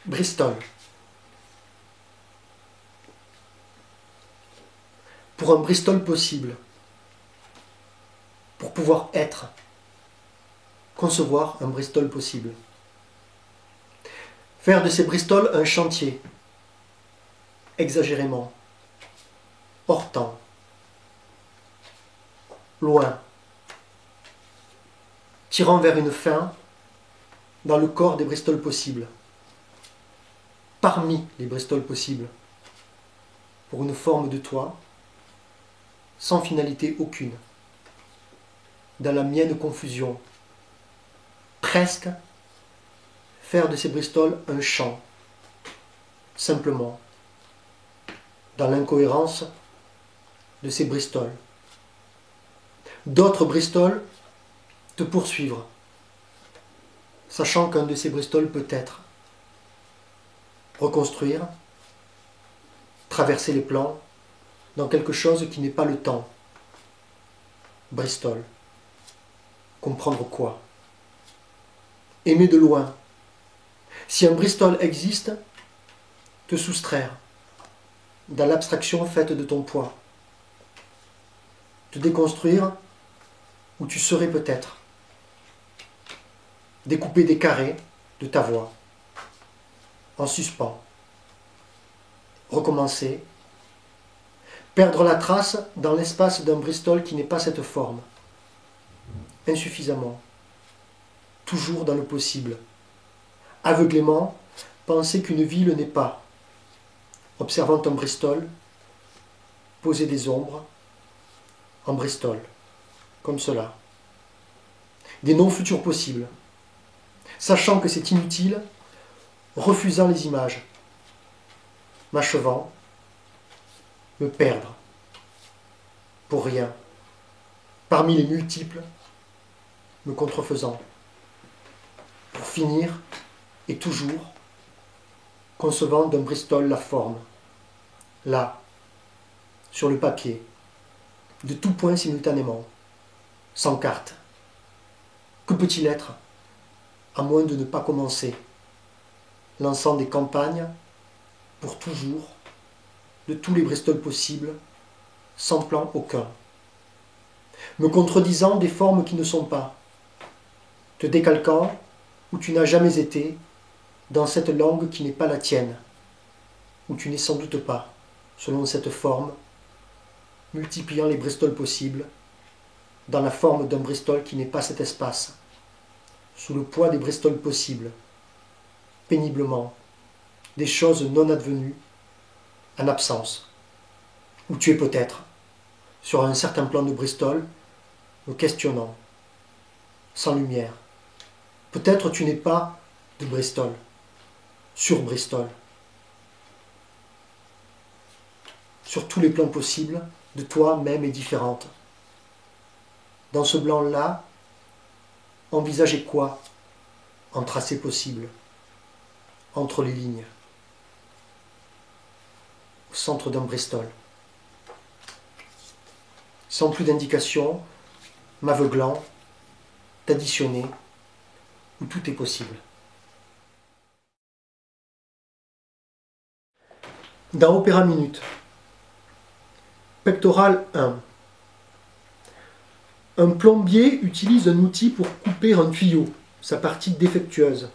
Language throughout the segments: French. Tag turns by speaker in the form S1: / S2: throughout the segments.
S1: Bristol. Pour un Bristol possible, pour pouvoir être, concevoir un Bristol possible. Faire de ces Bristol un chantier, exagérément, hors temps, loin, tirant vers une fin dans le corps des Bristol possibles, parmi les Bristol possibles, pour une forme de toi, sans finalité aucune, dans la mienne confusion, presque faire de ces Bristol un chant, simplement, dans l'incohérence de ces Bristol. D'autres Bristol te poursuivre, sachant qu'un de ces Bristol peut être reconstruire, traverser les plans dans quelque chose qui n'est pas le temps. Bristol. Comprendre quoi? Aimer de loin. Si un Bristol existe, te soustraire dans l'abstraction faite de ton poids. Te déconstruire où tu serais peut-être. Découper des carrés de ta voix. En suspens. Recommencer. Perdre la trace dans l'espace d'un Bristol qui n'est pas cette forme. Insuffisamment. Toujours dans le possible. Aveuglément, penser qu'une ville n'est pas. Observant un Bristol, poser des ombres en Bristol, comme cela. Des non-futurs possibles. Sachant que c'est inutile, refusant les images. M'achevant, me perdre. Pour rien. Parmi les multiples, me contrefaisant. Pour finir, et toujours, concevant d'un Bristol la forme. Là, sur le papier, de tout point simultanément, sans carte. Que peut-il être, à moins de ne pas commencer, lançant des campagnes, pour toujours, de tous les Bristol possibles, sans plan aucun. Me contredisant des formes qui ne sont pas, te décalquant où tu n'as jamais été, dans cette langue qui n'est pas la tienne, où tu n'es sans doute pas, selon cette forme, multipliant les Bristol possibles, dans la forme d'un Bristol qui n'est pas cet espace, sous le poids des Bristol possibles, péniblement, des choses non advenues, en absence, où tu es peut-être, sur un certain plan de Bristol, me questionnant, sans lumière. Peut-être tu n'es pas de Bristol, sur Bristol, sur tous les plans possibles, de toi-même et différente. Dans ce blanc-là, envisager quoi en tracé possible, entre les lignes, au centre d'un Bristol. Sans plus d'indication, m'aveuglant, d'additionner, où tout est possible. Dans Opéra Minute, pectoral 1. Un plombier utilise un outil pour couper un tuyau, sa partie défectueuse,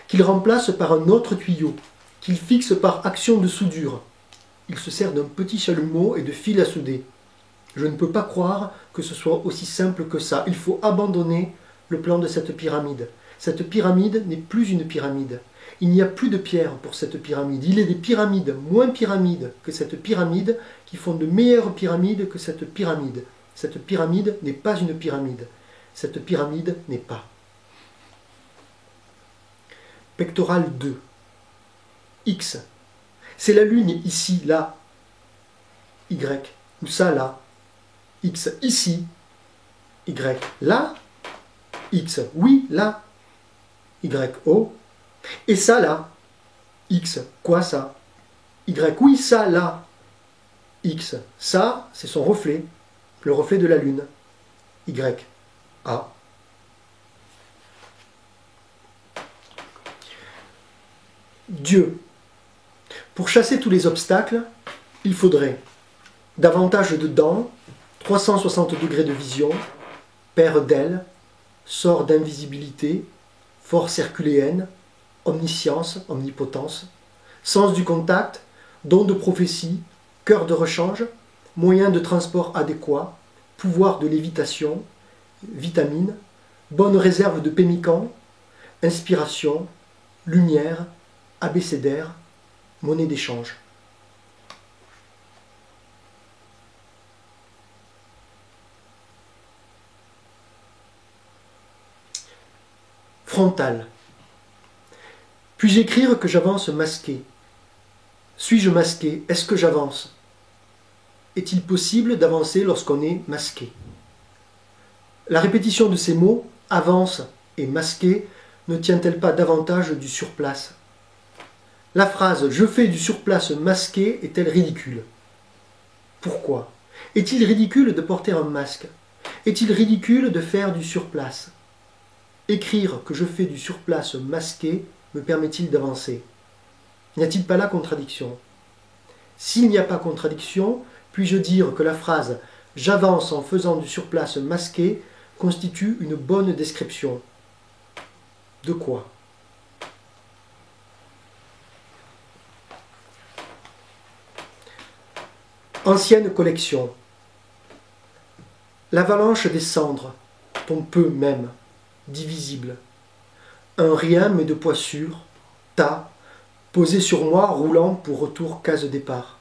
S1: qu'il remplace par un autre tuyau, qu'il fixe par action de soudure. Il se sert d'un petit chalumeau et de fil à souder. Je ne peux pas croire que ce soit aussi simple que ça. Il faut abandonner le plan de cette pyramide. Cette pyramide n'est plus une pyramide. Il n'y a plus de pierre pour cette pyramide. Il y a des pyramides moins pyramides que cette pyramide qui font de meilleures pyramides que cette pyramide. Cette pyramide n'est pas une pyramide. Cette pyramide n'est pas. Pectoral 2. X. C'est la lune ici, là. Y. Ou ça, là. X ici. Y là. X oui, là. Y oh. Et ça, là. X quoi ça? Y oui, ça, là. X ça, c'est son reflet. Le reflet de la lune. Y A. Dieu. Pour chasser tous les obstacles, il faudrait davantage de dents, 360 degrés de vision, paire d'ailes, sort d'invisibilité, force herculéenne, omniscience, omnipotence, sens du contact, don de prophétie, cœur de rechange, moyen de transport adéquat, pouvoir de lévitation, vitamine, bonne réserve de pémican, inspiration, lumière, abécédaire, monnaie d'échange. Frontal. Puis-je écrire que j'avance masqué? Suis-je masqué? Est-ce que j'avance? Est-il possible d'avancer lorsqu'on est masqué? La répétition de ces mots, avance et masqué, ne tient-elle pas davantage du surplace? La phrase « je fais du surplace masqué » est-elle ridicule? Pourquoi? Est-il ridicule de porter un masque? Est-il ridicule de faire du surplace? Écrire que je fais du surplace masqué me permet-il d'avancer? N'y a-t-il pas là contradiction? S'il n'y a pas contradiction, puis-je dire que la phrase « j'avance en faisant du surplace masqué » constitue une bonne description? De quoi? Ancienne collection. L'avalanche des cendres, ton peu même, divisible. Un rien mais de poids sûr, tas, posé sur moi, roulant pour retour case départ.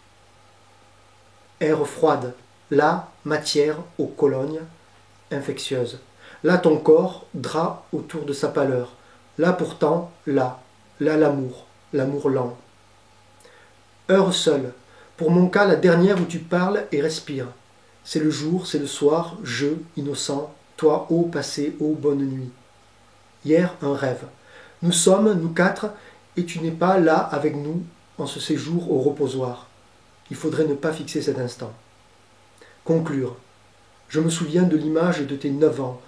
S1: Air froide, là, matière aux colognes, infectieuse. Là ton corps, drap autour de sa pâleur. Là pourtant, là l'amour lent. Heure seule, pour mon cas la dernière où tu parles et respires. C'est le jour, c'est le soir, je, innocent, toi, ô passé, ô bonne nuit. Hier, un rêve. Nous sommes, nous quatre, et tu n'es pas là avec nous en ce séjour au reposoir. Il faudrait ne pas fixer cet instant. Conclure. Je me souviens de l'image de tes 9 ans,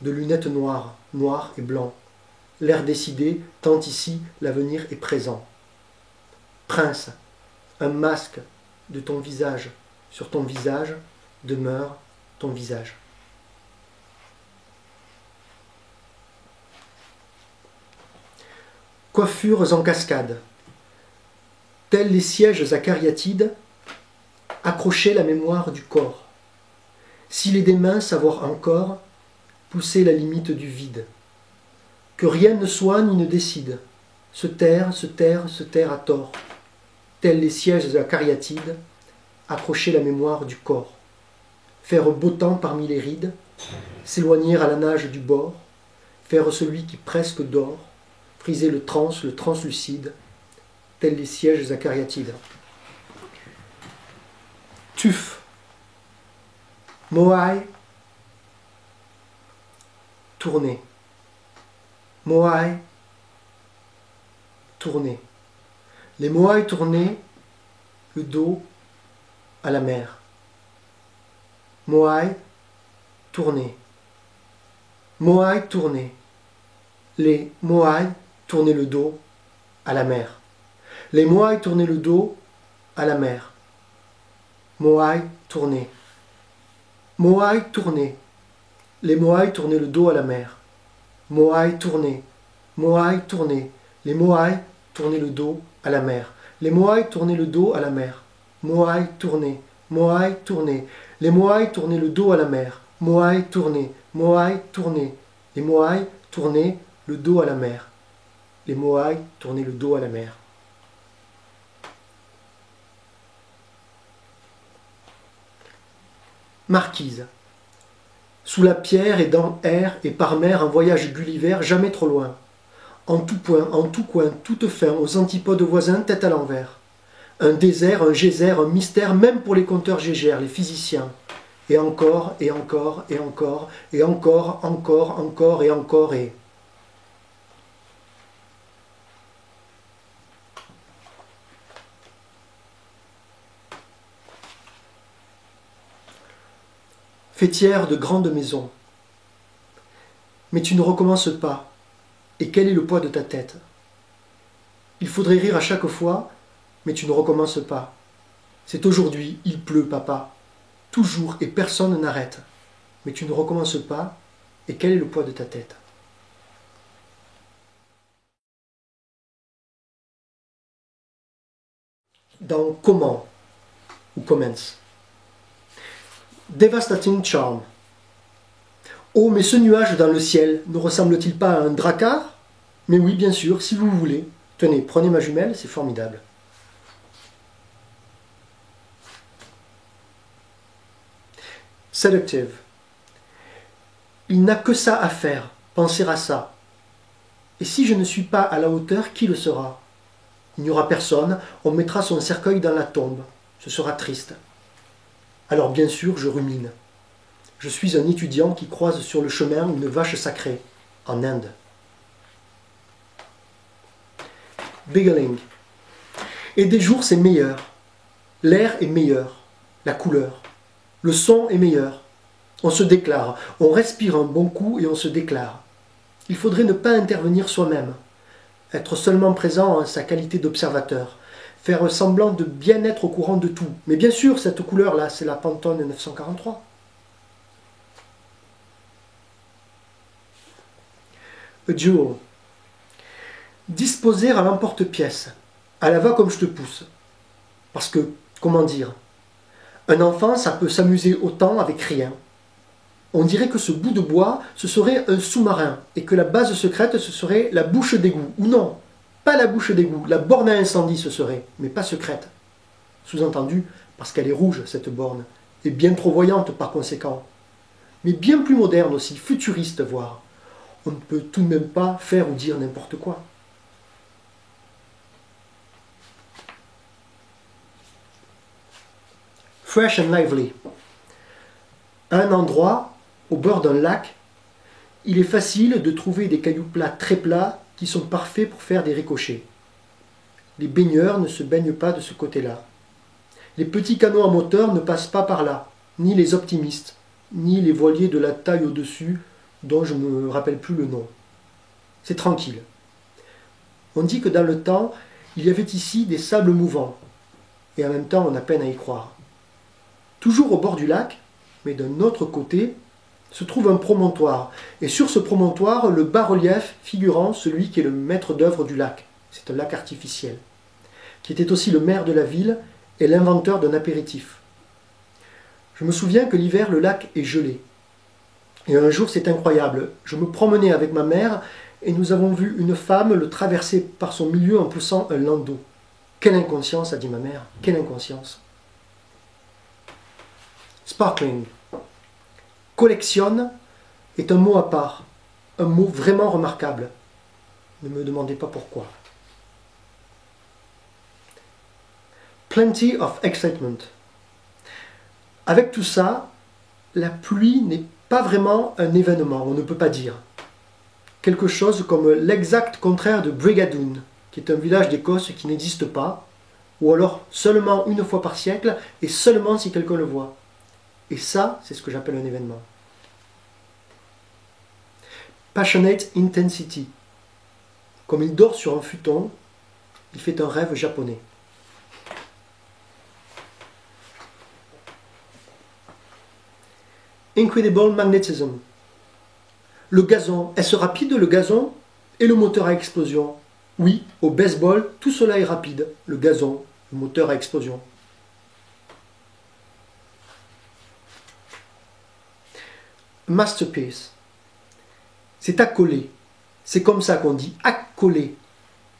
S1: de lunettes noires, noires et blancs. L'air décidé, tant ici l'avenir est présent. Prince, un masque de ton visage, sur ton visage demeure ton visage. Coiffures en cascade. Tels les sièges acariatides, accrocher la mémoire du corps. S'il est des mains, savoir encore pousser la limite du vide. Que rien ne soit ni ne décide. Se taire, se taire, se taire à tort. Tels les sièges acariatides, accrocher la mémoire du corps. Faire beau temps parmi les rides, s'éloigner à la nage du bord, faire celui qui presque dort, friser le translucide, tels les sièges acariatides. Tuf, Moai, tourner. Moai, tourner. Les Moai tournés, le dos à la mer. Moai, tourner. Moai, tourner. Les Moai, tourner le dos à la mer. Les Moai, tourner le dos à la mer. Moai, tourner. Moai, tourner. Les Moai, tourner le dos à la mer. Moai, tourner. Moai, tourner. Les Moai, tourner le dos à la mer. Les Moai, tourner le dos à la mer. Moai, tourner. Moai, tourner. Les Moai, tourner le dos à la mer. Moai, tourner. Moai, tourner. Les Moai, tourner le dos à la mer. Les Moai, tourner le dos à la mer. Marquise. Sous la pierre et dans air et par mer, un voyage Gulliver jamais trop loin. En tout point, en tout coin, toute fin, aux antipodes voisins, tête à l'envers. Un désert, un geyser, un mystère, même pour les conteurs gégères, les physiciens. Et encore, et encore, et encore, et encore, encore, encore, et encore, et... Fêtière de grande maison. Mais tu ne recommences pas. Et quel est le poids de ta tête? Il faudrait rire à chaque fois, mais tu ne recommences pas. C'est aujourd'hui, il pleut, papa. Toujours et personne n'arrête. Mais tu ne recommences pas, et quel est le poids de ta tête? Dans comment ou commence. Devastating charm. Oh, mais ce nuage dans le ciel ne ressemble-t-il pas à un drakkar? Mais oui, bien sûr, si vous voulez. Tenez, prenez ma jumelle, c'est formidable. Seductive. Il n'a que ça à faire, penser à ça. Et si je ne suis pas à la hauteur, qui le sera? Il n'y aura personne, on mettra son cercueil dans la tombe. Ce sera triste. Alors bien sûr, je rumine. Je suis un étudiant qui croise sur le chemin une vache sacrée, en Inde. Beguiling. Et des jours, c'est meilleur. L'air est meilleur. La couleur. Le son est meilleur. On se déclare. On respire un bon coup et on se déclare. Il faudrait ne pas intervenir soi-même. Être seulement présent en sa qualité d'observateur. Faire semblant de bien être au courant de tout. Mais bien sûr, cette couleur-là, c'est la Pantone 943. A jewel. Disposer à l'emporte-pièce. À la va comme je te pousse. Parce que, comment dire, un enfant, ça peut s'amuser autant avec rien. On dirait que ce bout de bois, ce serait un sous-marin, et que la base secrète, ce serait la bouche d'égout. Ou non, pas la bouche d'égout, la borne à incendie ce serait, mais pas secrète. Sous-entendu, parce qu'elle est rouge, cette borne, et bien trop voyante par conséquent. Mais bien plus moderne aussi, futuriste voire. On ne peut tout de même pas faire ou dire n'importe quoi. Fresh and lively. À un endroit, au bord d'un lac, il est facile de trouver des cailloux plats très plats qui sont parfaits pour faire des ricochets. Les baigneurs ne se baignent pas de ce côté-là. Les petits canots à moteur ne passent pas par là, ni les optimistes, ni les voiliers de la taille au-dessus, dont je ne me rappelle plus le nom. C'est tranquille. On dit que dans le temps, il y avait ici des sables mouvants, et en même temps on a peine à y croire. Toujours au bord du lac, mais d'un autre côté, se trouve un promontoire, et sur ce promontoire, le bas-relief figurant celui qui est le maître d'œuvre du lac, c'est un lac artificiel, qui était aussi le maire de la ville et l'inventeur d'un apéritif. Je me souviens que l'hiver, le lac est gelé. Et un jour, c'est incroyable, je me promenais avec ma mère et nous avons vu une femme le traverser par son milieu en poussant un landau. Quelle inconscience, a dit ma mère, quelle inconscience. Sparkling. Collectionne est un mot à part, un mot vraiment remarquable. Ne me demandez pas pourquoi. Plenty of excitement. Avec tout ça, la pluie n'est pas vraiment un événement, on ne peut pas dire. Quelque chose comme l'exact contraire de Brigadoon, qui est un village d'Écosse qui n'existe pas, ou alors seulement une fois par siècle, et seulement si quelqu'un le voit. Et ça, c'est ce que j'appelle un événement. Passionate intensity. Comme il dort sur un futon, il fait un rêve japonais. Incredible magnetism. Le gazon, est-ce rapide le gazon? Et le moteur à explosion? Oui, au baseball, tout cela est rapide. Le gazon, le moteur à explosion. Masterpiece. C'est accolé. C'est comme ça qu'on dit accolé,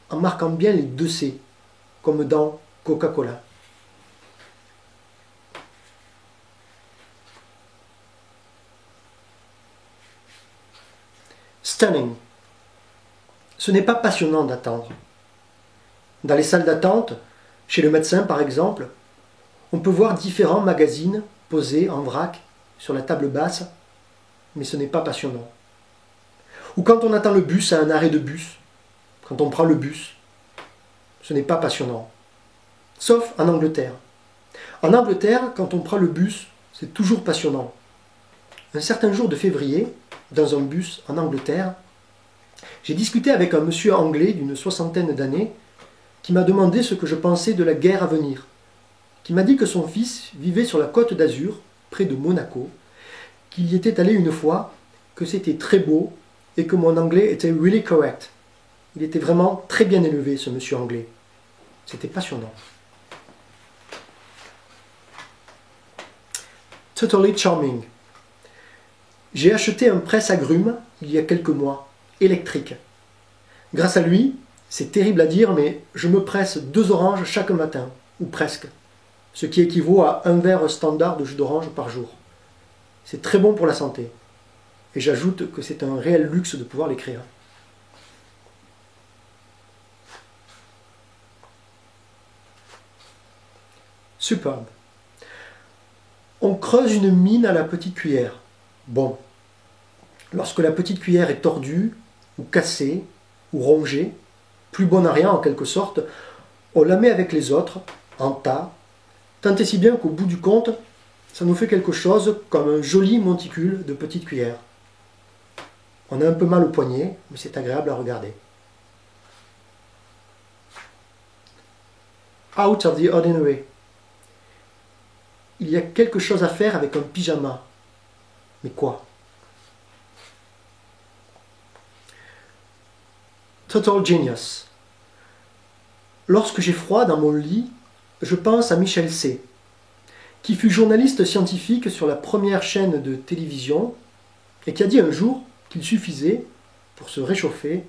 S1: en marquant bien les deux C, comme dans Coca-Cola. Stunning. Ce n'est pas passionnant d'attendre. Dans les salles d'attente, chez le médecin par exemple, on peut voir différents magazines posés en vrac sur la table basse, mais ce n'est pas passionnant. Ou quand on attend le bus à un arrêt de bus, quand on prend le bus, ce n'est pas passionnant. Sauf en Angleterre. En Angleterre, quand on prend le bus, c'est toujours passionnant. Un certain jour de février, dans un bus en Angleterre, j'ai discuté avec un monsieur anglais d'une 60aine d'années qui m'a demandé ce que je pensais de la guerre à venir, qui m'a dit que son fils vivait sur la côte d'Azur, près de Monaco, qu'il y était allé une fois, que c'était très beau et que mon anglais était really correct. Il était vraiment très bien élevé, ce monsieur anglais. C'était passionnant. Totally charming. J'ai acheté un presse-agrumes il y a quelques mois, électrique. Grâce à lui, c'est terrible à dire, mais je me presse 2 oranges chaque matin, ou presque, ce qui équivaut à un verre standard de jus d'orange par jour. C'est très bon pour la santé. Et j'ajoute que c'est un réel luxe de pouvoir l'écrire. Superbe. On creuse une mine à la petite cuillère. Bon. Lorsque la petite cuillère est tordue, ou cassée, ou rongée, plus bonne à rien en quelque sorte, on la met avec les autres, en tas, tant et si bien qu'au bout du compte, ça nous fait quelque chose comme un joli monticule de petite cuillère. On a un peu mal au poignet, mais c'est agréable à regarder. Out of the ordinary. Il y a quelque chose à faire avec un pyjama. Mais quoi? Total genius. Lorsque j'ai froid dans mon lit, je pense à Michel C., qui fut journaliste scientifique sur la première chaîne de télévision et qui a dit un jour qu'il suffisait, pour se réchauffer,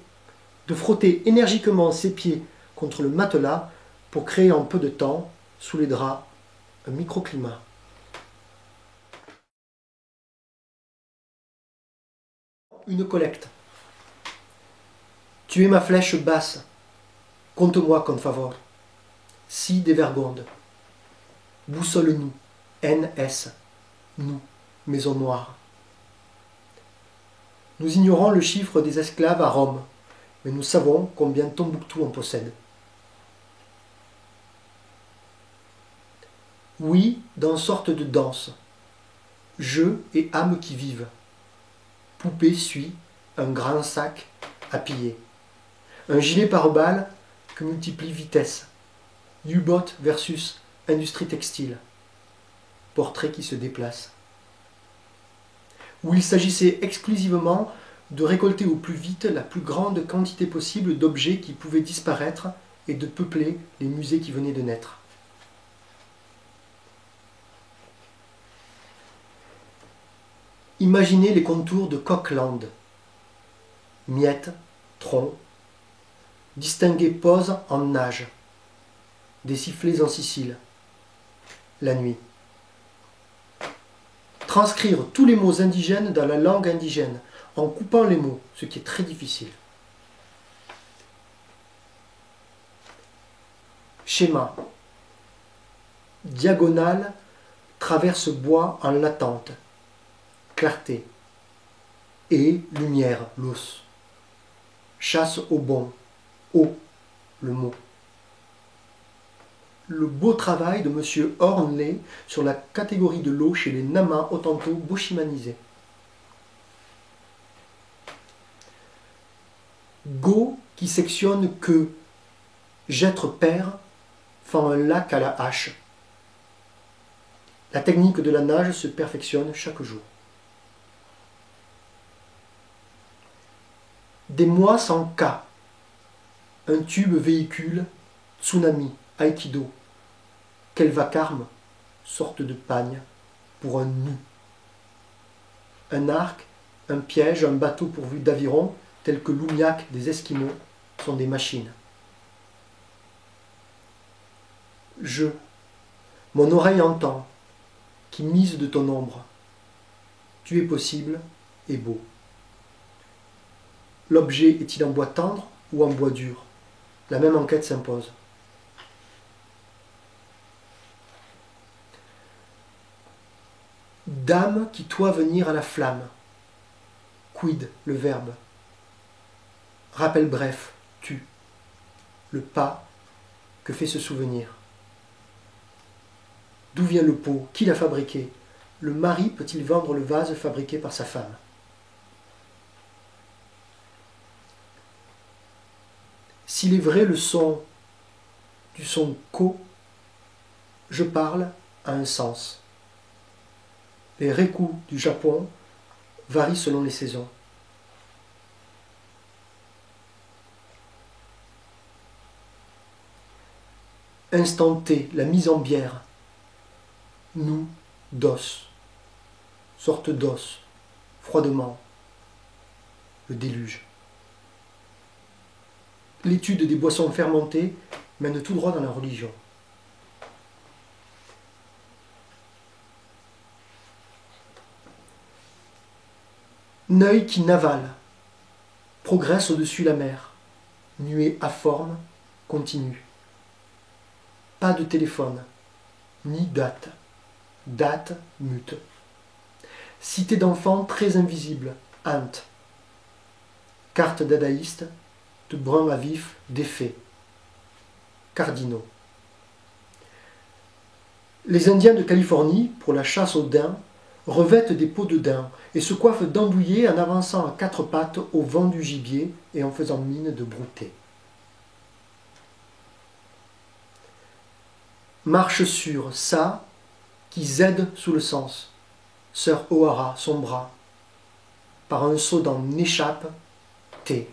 S1: de frotter énergiquement ses pieds contre le matelas pour créer en peu de temps, sous les draps, un microclimat. Une collecte. Tu es ma flèche basse. Compte-moi con favor. Si des vergondes. Boussole-nous. NS. Nous. Maison Noire. Nous ignorons le chiffre des esclaves à Rome, mais nous savons combien Tombouctou en possède. Oui, dans sorte de danse. Jeu et âme qui vivent. Poupée suit un grand sac à piller. Un gilet pare-balles que multiplie vitesse. U-boat versus industrie textile. Portrait qui se déplace. Où il s'agissait exclusivement de récolter au plus vite la plus grande quantité possible d'objets qui pouvaient disparaître et de peupler les musées qui venaient de naître. Imaginez les contours de Coqueland. Miettes, troncs, distinguer pose en nage, des sifflets en Sicile, la nuit. Transcrire tous les mots indigènes dans la langue indigène, en coupant les mots, ce qui est très difficile. Schéma. Diagonale, traverse bois en latente. Clarté. Et lumière, l'os. Chasse au bon. Eau, le mot. Le beau travail de M. Hornley sur la catégorie de l'eau chez les Nama Otanto bushimanisés. Go qui sectionne que J'être père fend un lac à la hache. La technique de la nage se perfectionne chaque jour. Des mois sans cas. Un tube véhicule, tsunami, aïkido. Quel vacarme, sorte de pagne, pour un nu. Un arc, un piège, un bateau pourvu d'avirons, tels que l'ougnac des Esquimaux, sont des machines. Je, mon oreille entend, qui mise de ton ombre. Tu es possible et beau. L'objet est-il en bois tendre ou en bois dur? La même enquête s'impose. Dame qui toi venir à la flamme. Quid, le verbe. Rappel bref, tu. Le pas que fait ce souvenir. D'où vient le pot? Qui l'a fabriqué? Le mari peut-il vendre le vase fabriqué par sa femme? S'il est vrai le son du son ko, je parle a un sens. Les reku du Japon varient selon les saisons. Instant T, la mise en bière. Nous, d'os. Sorte d'os, froidement. Le déluge. L'étude des boissons fermentées mène tout droit dans la religion. Neuil qui navale, progresse au-dessus la mer, nuée informe, continue. Pas de téléphone, ni date, date mute. Cité d'enfants très invisible, hante. Carte dadaïste, de brun à vif, d'effet. Cardinaux. Les Indiens de Californie, pour la chasse au daim, revêtent des peaux de daim et se coiffent d'andouillés en avançant à quatre pattes au vent du gibier et en faisant mine de brouter. Marche sur ça, qui zède sous le sens. Sœur O'Hara, son bras. Par un saut dans n'échappe, T.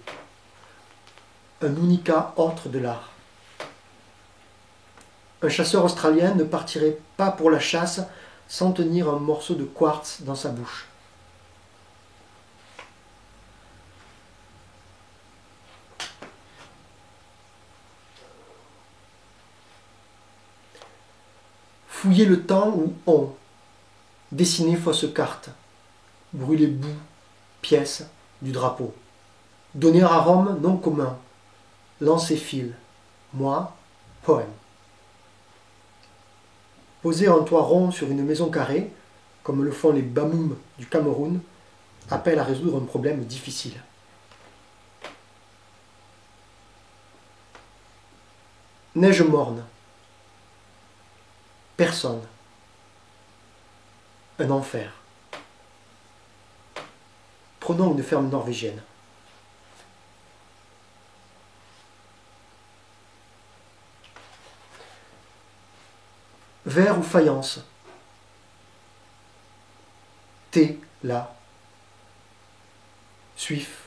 S1: Un unica autre de l'art. Un chasseur australien ne partirait pas pour la chasse sans tenir un morceau de quartz dans sa bouche. Fouiller le temps où on, dessiner fausse carte, brûler bout, pièce du drapeau, donner à Rome nom commun, lancer fil, moi, poème. Poser un toit rond sur une maison carrée, comme le font les Bamoum du Cameroun, appelle à résoudre un problème difficile. Neige morne. Personne. Un enfer. Prenons une ferme norvégienne. Verre ou faïence. Thé, là. Suif.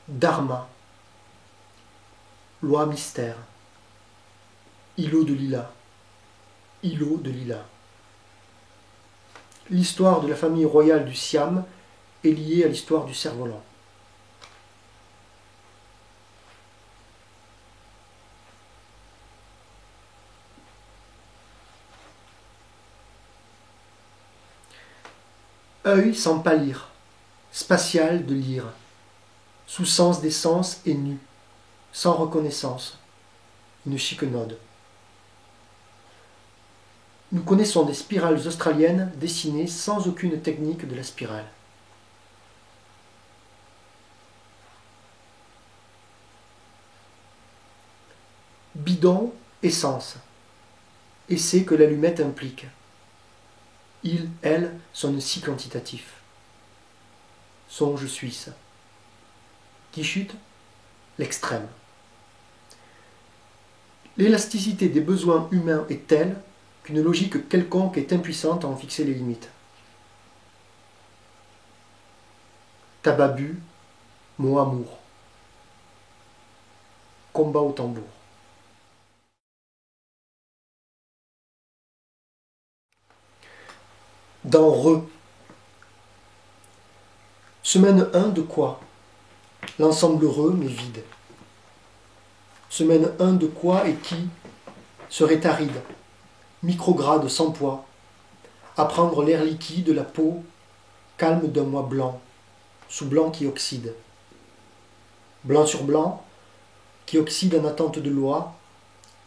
S1: Dharma. Loi mystère. Îlot de lilas. Îlot de lilas. L'histoire de la famille royale du Siam est liée à l'histoire du cerf-volant. Œil sans pâlir, spatial de lire, sous sens des sens et nu, sans reconnaissance, une chiquenaude. Nous connaissons des spirales australiennes dessinées sans aucune technique de la spirale. Bidon, essence. Essai que l'allumette implique. Il, elle, sonne si quantitatif. Songe suisse. Qui chute? L'extrême. L'élasticité des besoins humains est telle qu'une logique quelconque est impuissante à en fixer les limites. Tabac bu, mot amour. Combat au tambour. Dans Re. Semaine 1 de quoi? L'ensemble heureux mais vide. Semaine 1 de quoi et qui serait aride, micrograde sans poids, à prendre l'air liquide de la peau, calme d'un mois blanc, sous blanc qui oxyde. Blanc sur blanc, qui oxyde en attente de loi,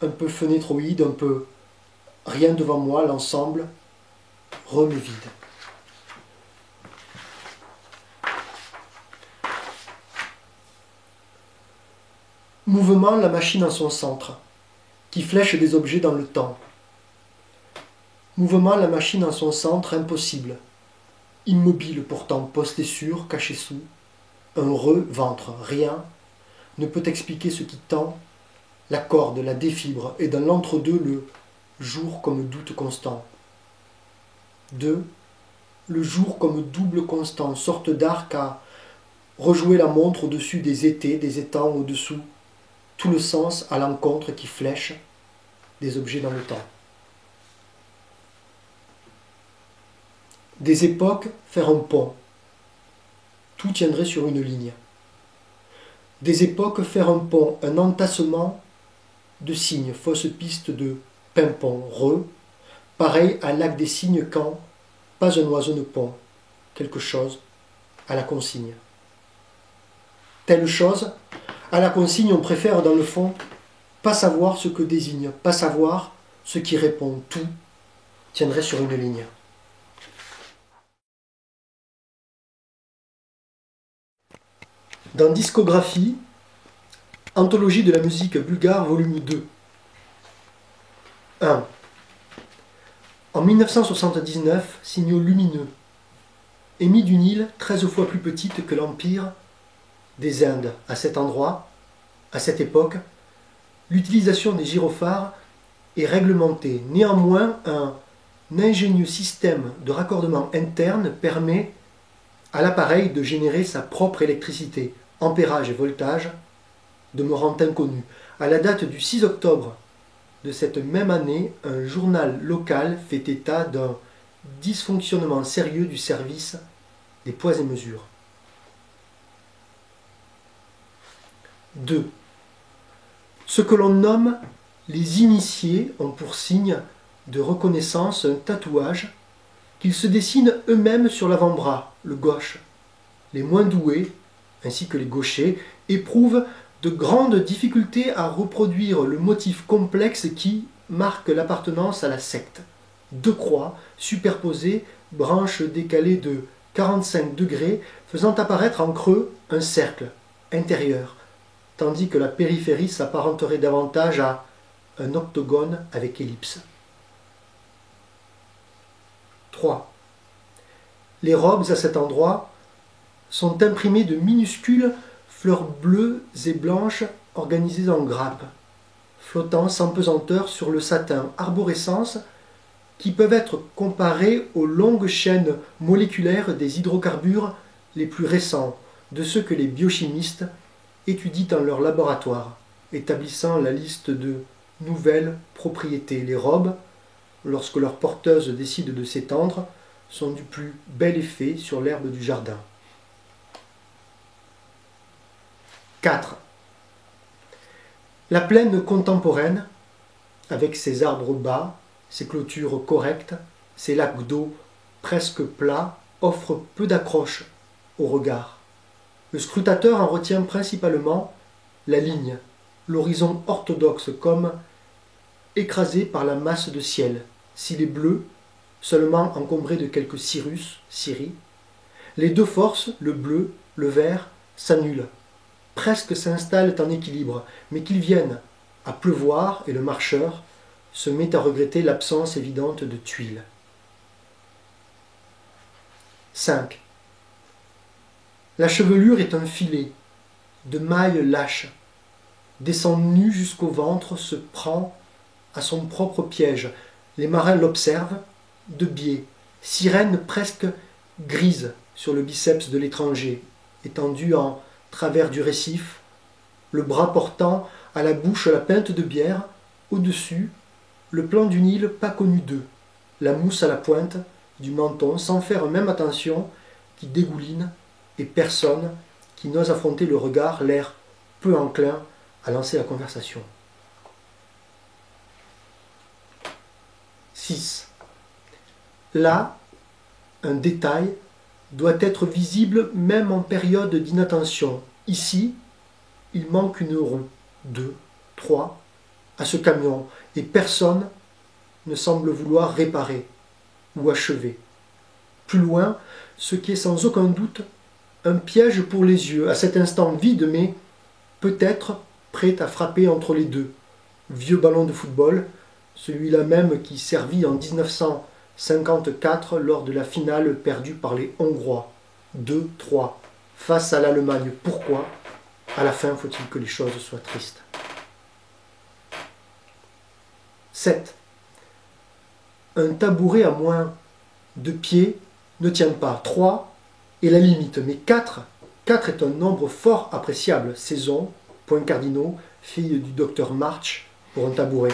S1: un peu fenêtroïde, un peu rien devant moi, l'ensemble, mais vide. Mouvement, la machine en son centre, qui flèche des objets dans le temps. Mouvement, la machine en son centre, impossible. Immobile pourtant, posté sur, caché sous. Un ventre, rien, ne peut expliquer ce qui tend, la corde, la défibre, et dans l'entre-deux, le jour comme doute constant. 2. Le jour comme double constant, sorte d'arc à rejouer la montre au-dessus des étés, des étangs au-dessous, tout le sens à l'encontre qui flèche des objets dans le temps. Des époques, faire un pont. Tout tiendrait sur une ligne. Des époques, faire un pont, un entassement de signes, fausse piste de pimpon, pareil à lac des cygnes quand, pas un oiseau ne pond, quelque chose à la consigne. Telle chose, à la consigne, on préfère dans le fond pas savoir ce que désigne, pas savoir ce qui répond, tout tiendrait sur une ligne. Dans Discographie, Anthologie de la musique bulgare, volume 2. 1. En 1979, signaux lumineux, émis d'une île 13 fois plus petite que l'Empire des Indes. À cet endroit, à cette époque, l'utilisation des gyrophares est réglementée. Néanmoins, un ingénieux système de raccordement interne permet à l'appareil de générer sa propre électricité. Ampérage et voltage demeurant inconnus. À la date du 6 octobre de cette même année, un journal local fait état d'un dysfonctionnement sérieux du service des poids et mesures. 2. Ce que l'on nomme les initiés ont pour signe de reconnaissance un tatouage qu'ils se dessinent eux-mêmes sur l'avant-bras, le gauche. Les moins doués, ainsi que les gauchers, éprouvent de grandes difficultés à reproduire le motif complexe qui marque l'appartenance à la secte. Deux croix superposées, branches décalées de 45 degrés, faisant apparaître en creux un cercle intérieur, tandis que la périphérie s'apparenterait davantage à un octogone avec ellipse. 3. Les robes à cet endroit sont imprimées de minuscules fleurs bleues et blanches organisées en grappes, flottant sans pesanteur sur le satin, arborescence qui peuvent être comparées aux longues chaînes moléculaires des hydrocarbures les plus récents, de ceux que les biochimistes étudient dans leur laboratoire, établissant la liste de nouvelles propriétés. Les robes, lorsque leurs porteuses décident de s'étendre, sont du plus bel effet sur l'herbe du jardin. 4. La plaine contemporaine, avec ses arbres bas, ses clôtures correctes, ses lacs d'eau presque plats, offre peu d'accroche au regard. Le scrutateur en retient principalement la ligne, l'horizon orthodoxe comme écrasé par la masse de ciel. S'il est bleu, seulement encombré de quelques cirri, les deux forces, le bleu, le vert, s'annulent, presque s'installent en équilibre, mais qu'ils viennent à pleuvoir et le marcheur se met à regretter l'absence évidente de tuiles. 5. La chevelure est un filet de mailles lâches, descend nu jusqu'au ventre, se prend à son propre piège. Les marins l'observent, de biais, sirène presque grise sur le biceps de l'étranger, étendu en travers du récif, le bras portant à la bouche la pinte de bière, au-dessus, le plan d'une île pas connue d'eux, la mousse à la pointe du menton, sans faire même attention, qui dégouline, et personne qui n'ose affronter le regard, l'air peu enclin à lancer la conversation. 6. Là, un détail doit être visible même en période d'inattention. Ici, il manque une roue, 2, 3, à ce camion, et personne ne semble vouloir réparer ou achever. Plus loin, ce qui est sans aucun doute un piège pour les yeux, à cet instant vide, mais peut-être prêt à frapper entre les deux. Vieux ballon de football, celui-là même qui servit en 1954 lors de la finale perdue par les Hongrois, 2-3, face à l'Allemagne. Pourquoi ? À la fin, faut-il que les choses soient tristes. 7. Un tabouret à moins de pieds ne tient pas. 3 est la limite, mais 4 est un nombre fort appréciable. Saison, points cardinaux, fille du docteur March pour un tabouret.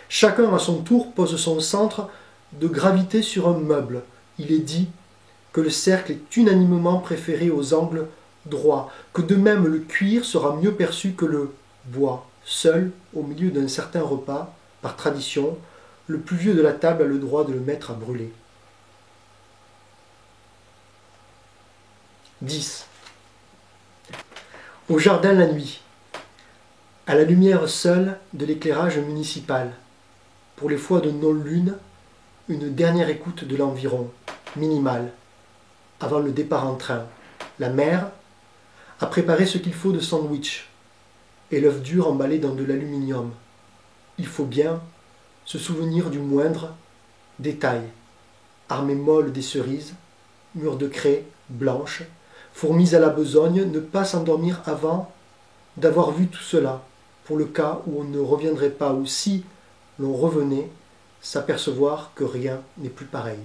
S1: Chacun à son tour pose son centre de gravité sur un meuble. Il est dit que le cercle est unanimement préféré aux angles droits, que de même le cuir sera mieux perçu que le bois. Seul, au milieu d'un certain repas, par tradition, le plus vieux de la table a le droit de le mettre à brûler. 10. Au jardin la nuit, à la lumière seule de l'éclairage municipal, pour les fois de non-lune, une dernière écoute de l'environ, minimale, avant le départ en train. La mère a préparé ce qu'il faut de sandwich et l'œuf dur emballé dans de l'aluminium. Il faut bien se souvenir du moindre détail. Armée molle des cerises, murs de craie blanche, fourmis à la besogne, ne pas s'endormir avant d'avoir vu tout cela, pour le cas où on ne reviendrait pas ou si l'on revenait, s'apercevoir que rien n'est plus pareil.